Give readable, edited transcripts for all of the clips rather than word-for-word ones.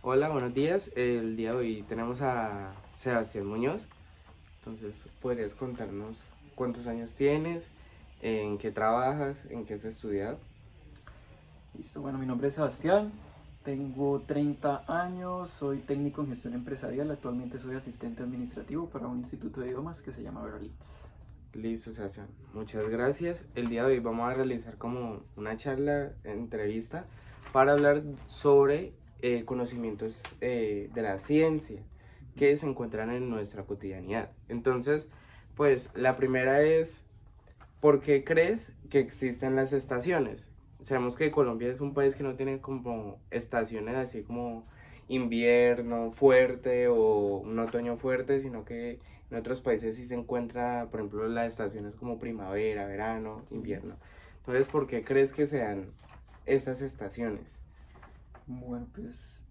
Hola, buenos días. El día de hoy tenemos a Sebastián Muñoz. Entonces, ¿podrías contarnos cuántos años tienes, en qué trabajas, en qué has estudiado? Listo, bueno, mi nombre es Sebastián, tengo 30 años, soy técnico en gestión empresarial, actualmente soy asistente administrativo para un instituto de idiomas que se llama Berlitz. Listo, Sebastián. Muchas gracias. El día de hoy vamos a realizar como una charla, entrevista, para hablar sobre conocimientos de la ciencia que se encuentran en nuestra cotidianidad. Entonces, pues la primera es, ¿por qué crees que existen las estaciones? Sabemos que Colombia es un país que no tiene como estaciones así como invierno fuerte o un otoño fuerte, sino que en otros países sí se encuentra, por ejemplo, las estaciones como primavera, verano, Sí. invierno. Entonces, ¿por qué crees que sean estas estaciones? Bueno, pues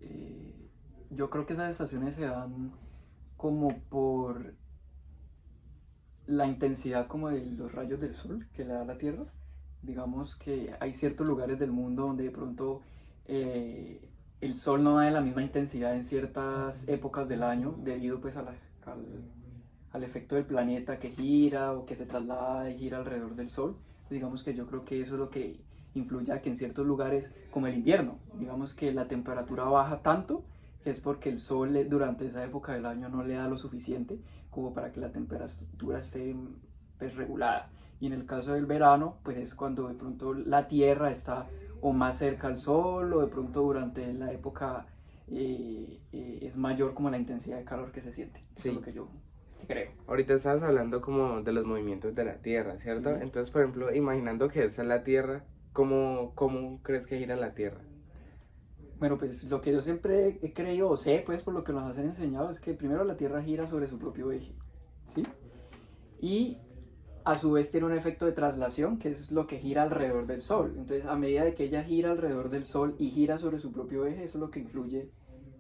yo creo que esas estaciones se dan como por la intensidad como de los rayos del sol que le da la Tierra. Digamos que hay ciertos lugares del mundo donde de pronto eh, el sol no da de la misma intensidad en ciertas épocas del año debido pues al efecto del planeta que gira o que se traslada y gira alrededor del sol. Digamos que yo creo que eso es lo que influye a que en ciertos lugares, como el invierno, digamos que la temperatura baja tanto que es porque el sol durante esa época del año no le da lo suficiente como para que la temperatura esté pues, regulada. Y en el caso del verano, pues es cuando de pronto la Tierra está o más cerca al Sol o de pronto durante la época es mayor como la intensidad de calor que se siente. Eso es lo Sí, que yo creo. ahorita estabas hablando como de los movimientos de la Tierra, ¿cierto? Sí. Entonces, por ejemplo, imaginando que esa es la Tierra, ¿cómo crees que gira la Tierra? Bueno, pues lo que yo siempre he creído o sé, pues por lo que nos han enseñado, es que primero la Tierra gira sobre su propio eje, ¿sí? Y a su vez tiene un efecto de traslación, que es lo que gira alrededor del Sol. Entonces, a medida de que ella gira alrededor del Sol y gira sobre su propio eje, eso es lo que influye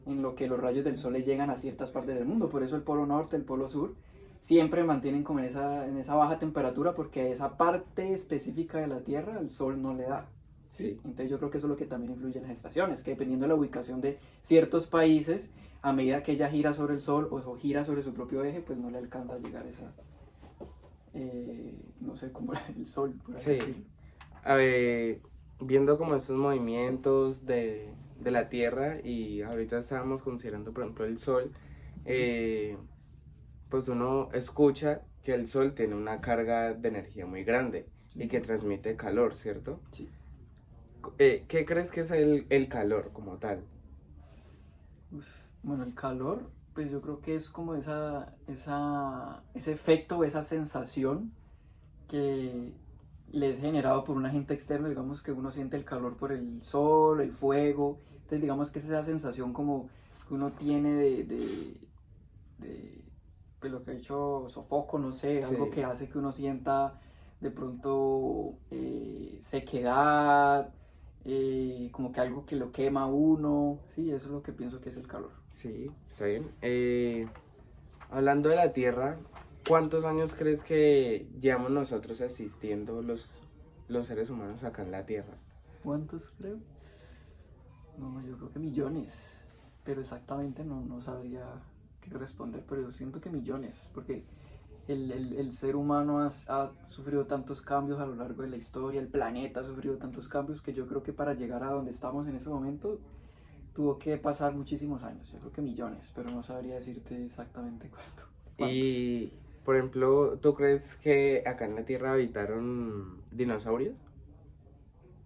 en lo que los rayos del Sol le llegan a ciertas partes del mundo. Por eso el polo norte, el polo sur, siempre mantienen como en esa baja temperatura, porque a esa parte específica de la Tierra el Sol no le da. ¿Sí? Sí. Entonces yo creo que eso es lo que también influye en las estaciones, que dependiendo de la ubicación de ciertos países, a medida que ella gira sobre el Sol o gira sobre su propio eje, pues no le alcanza a llegar esa, no sé, como el sol, por así Sí, decirlo. a ver, viendo como estos movimientos de la Tierra y ahorita estábamos considerando, por ejemplo, el Sol, eh, pues uno escucha que el Sol tiene una carga de energía muy grande y que transmite calor, ¿cierto? Sí. ¿Qué crees que es el calor como tal? Uf. Bueno, el calor, pues yo creo que es como ese efecto, esa sensación que le es generado por un agente externo, digamos que uno siente el calor por el sol, el fuego, entonces digamos que es esa sensación como que uno tiene de pues lo que he hecho, sofoco, no sé, algo Sí, que hace que uno sienta de pronto sequedad, como que algo que lo quema a uno, sí, eso es lo que pienso que es el calor. sí, está bien. Hablando de la Tierra, ¿cuántos años crees que llevamos nosotros existiendo los seres humanos acá en la Tierra? ¿Cuántos creo? No, yo creo que millones, pero exactamente no sabría qué responder, pero yo siento que millones, porque el ser humano ha sufrido tantos cambios a lo largo de la historia, el planeta ha sufrido tantos cambios que yo creo que para llegar a donde estamos en ese momento tuvo que pasar muchísimos años, yo creo que millones, pero no sabría decirte exactamente cuántos. Y, por ejemplo, ¿tú crees que acá en la Tierra habitaron dinosaurios?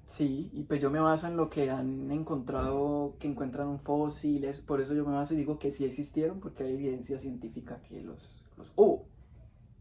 Sí, y pues yo me baso en lo que han encontrado, que encuentran fósiles, por eso yo me baso y digo que sí existieron, porque hay evidencia científica que los hubo.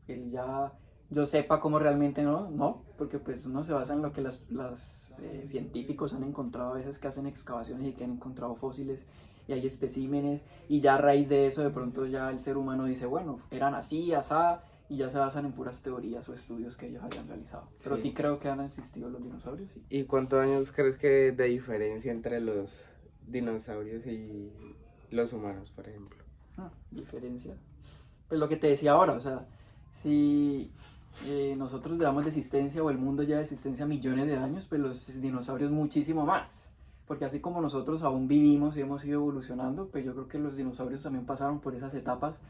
Que ya yo sepa cómo realmente no, porque pues uno se basa en lo que los científicos han encontrado a veces que hacen excavaciones y que han encontrado fósiles y hay especímenes y ya a raíz de eso de pronto ya el ser humano dice, bueno, eran así, asá, y ya se basan en puras teorías o estudios que ellos hayan realizado. Pero sí Sí. creo que han existido los dinosaurios, sí. ¿Y cuántos años crees que de diferencia entre los dinosaurios y los humanos, por ejemplo? Diferencia. Pues lo que te decía ahora, o sea, si nosotros llevamos de existencia o el mundo lleva de existencia millones de años, pues los dinosaurios muchísimo más. porque así como nosotros aún vivimos y hemos ido evolucionando, pues yo creo que los dinosaurios también pasaron por esas etapas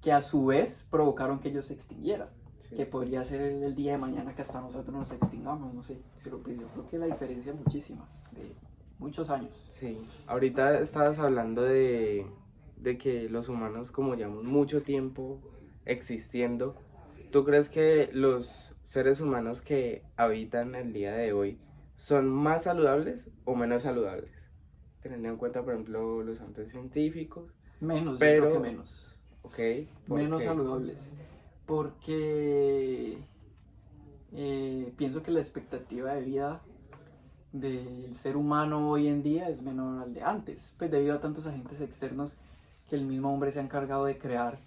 que a su vez provocaron que ellos se extinguieran. Sí. Que podría ser el día de mañana que hasta nosotros nos extingamos, no sé, pero pues yo creo que la diferencia es muchísima, de muchos años. Sí, ahorita estabas hablando de que los humanos, como llevamos mucho tiempo existiendo, ¿tú crees que los seres humanos que habitan el día de hoy son más saludables o menos saludables? Teniendo en cuenta, por ejemplo, los avances científicos, Menos, yo creo que pero, menos. ok, ¿por Menos qué? saludables. Porque pienso que la expectativa de vida del ser humano hoy en día es menor al de antes, pues debido a tantos agentes externos que el mismo hombre se ha encargado de crear,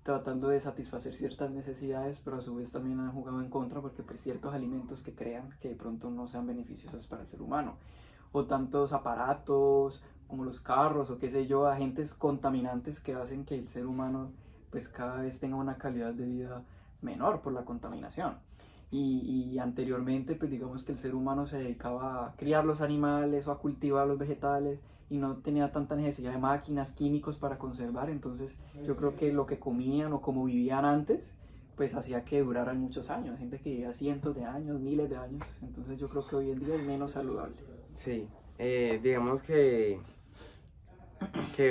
tratando de satisfacer ciertas necesidades, pero a su vez también han jugado en contra porque pues ciertos alimentos que crean que de pronto no sean beneficiosos para el ser humano, o tantos aparatos como los carros o qué sé yo, agentes contaminantes que hacen que el ser humano pues cada vez tenga una calidad de vida menor por la contaminación. Y anteriormente, pues digamos que el ser humano se dedicaba a criar los animales o a cultivar los vegetales y no tenía tanta necesidad de máquinas, químicos para conservar. Entonces yo creo que lo que comían o como vivían antes, pues hacía que duraran muchos años. Gente que vivía cientos de años, miles de años. Entonces yo creo que hoy en día es menos saludable. Sí, digamos que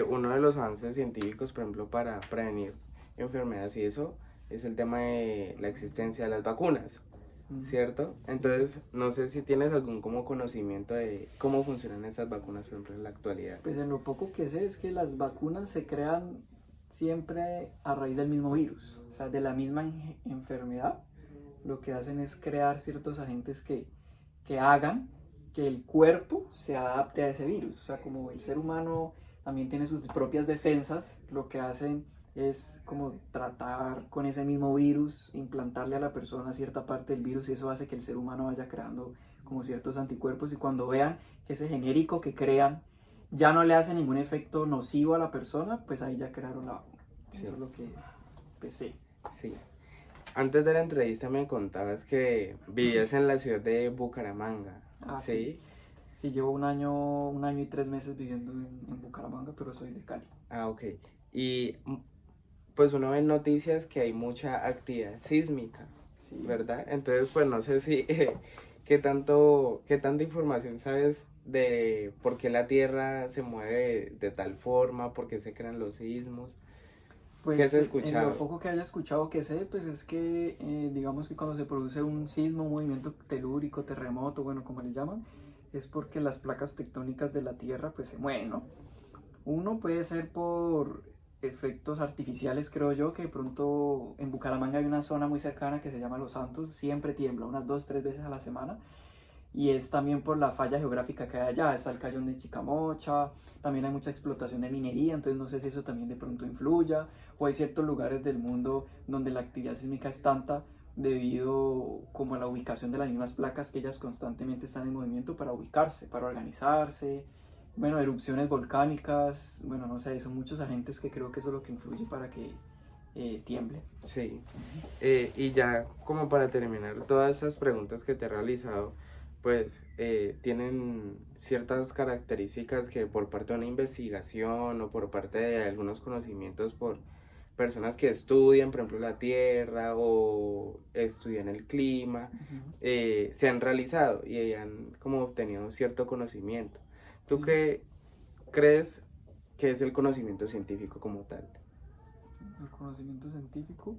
uno de los avances científicos, por ejemplo, para prevenir enfermedades y eso, es el tema de la existencia de las vacunas, ¿cierto? Entonces, no sé si tienes algún como conocimiento de cómo funcionan esas vacunas, por ejemplo, en la actualidad. Pues en lo poco que sé es que las vacunas se crean siempre a raíz del mismo virus, o sea, de la misma enfermedad. Lo que hacen es crear ciertos agentes que hagan que el cuerpo se adapte a ese virus. O sea, como el ser humano también tiene sus propias defensas, lo que hacen es como tratar con ese mismo virus, implantarle a la persona cierta parte del virus y eso hace que el ser humano vaya creando como ciertos anticuerpos y cuando vean que ese genérico que crean ya no le hace ningún efecto nocivo a la persona, pues ahí ya crearon la vacuna. Sí. Eso es lo que pensé. Sí. Antes de la entrevista me contabas que vivías en la ciudad de Bucaramanga, Ah, ¿sí? Sí, llevo un año y 3 meses viviendo en Bucaramanga, pero soy de Cali. Ah, ok. Y pues uno ve en noticias que hay mucha actividad sísmica, Sí. ¿verdad? Entonces, pues no sé si qué tanta información sabes de por qué la Tierra se mueve de tal forma, por qué se crean los sismos. ¿Qué has Pues en lo escuchado? poco que haya escuchado que sé, pues es que digamos que cuando se produce un sismo, un movimiento telúrico, terremoto, bueno, como le llaman, es porque las placas tectónicas de la Tierra pues se mueven, ¿no? Uno puede ser por efectos artificiales, creo yo, que de pronto en Bucaramanga hay una zona muy cercana que se llama Los Santos, siempre tiembla, unas 2, 3 veces a la semana, y es también por la falla geográfica que hay allá, está el Cayón de Chicamocha, también hay mucha explotación de minería, entonces no sé si eso también de pronto influya, o hay ciertos lugares del mundo donde la actividad sísmica es tanta debido como a la ubicación de las mismas placas que ellas constantemente están en movimiento para ubicarse, para organizarse, bueno, erupciones volcánicas, bueno, no sé, son muchos agentes que creo que eso es lo que influye para que tiemble. Sí. Y ya como para terminar, todas esas preguntas que te he realizado, pues tienen ciertas características que por parte de una investigación o por parte de algunos conocimientos por personas que estudian, por ejemplo, la Tierra o estudian el clima, se han realizado y han como obtenido cierto conocimiento. ¿Tú Sí. qué crees que es el conocimiento científico como tal? El conocimiento científico,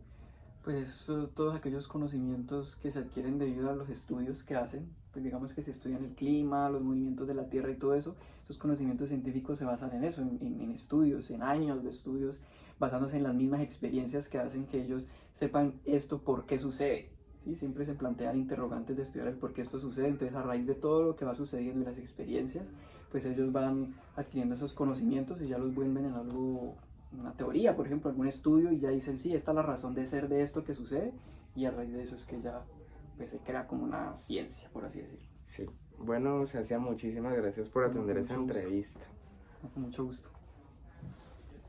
pues son todos aquellos conocimientos que se adquieren debido a los estudios que hacen, pues digamos que se estudian el clima, los movimientos de la Tierra y todo eso, esos conocimientos científicos se basan en eso, en estudios, en años de estudios, basándose en las mismas experiencias que hacen que ellos sepan esto por qué sucede. ¿Sí? Siempre se plantean interrogantes de estudiar el por qué esto sucede, entonces a raíz de todo lo que va sucediendo y las experiencias, pues ellos van adquiriendo esos conocimientos y ya los vuelven en algo, una teoría, por ejemplo, algún estudio y ya dicen, sí, esta es la razón de ser de esto que sucede y a raíz de eso es que ya pues, se crea como una ciencia, por así decirlo. Sí. Bueno, Sacia, muchísimas gracias por Bueno, atender esa entrevista. con mucho gusto.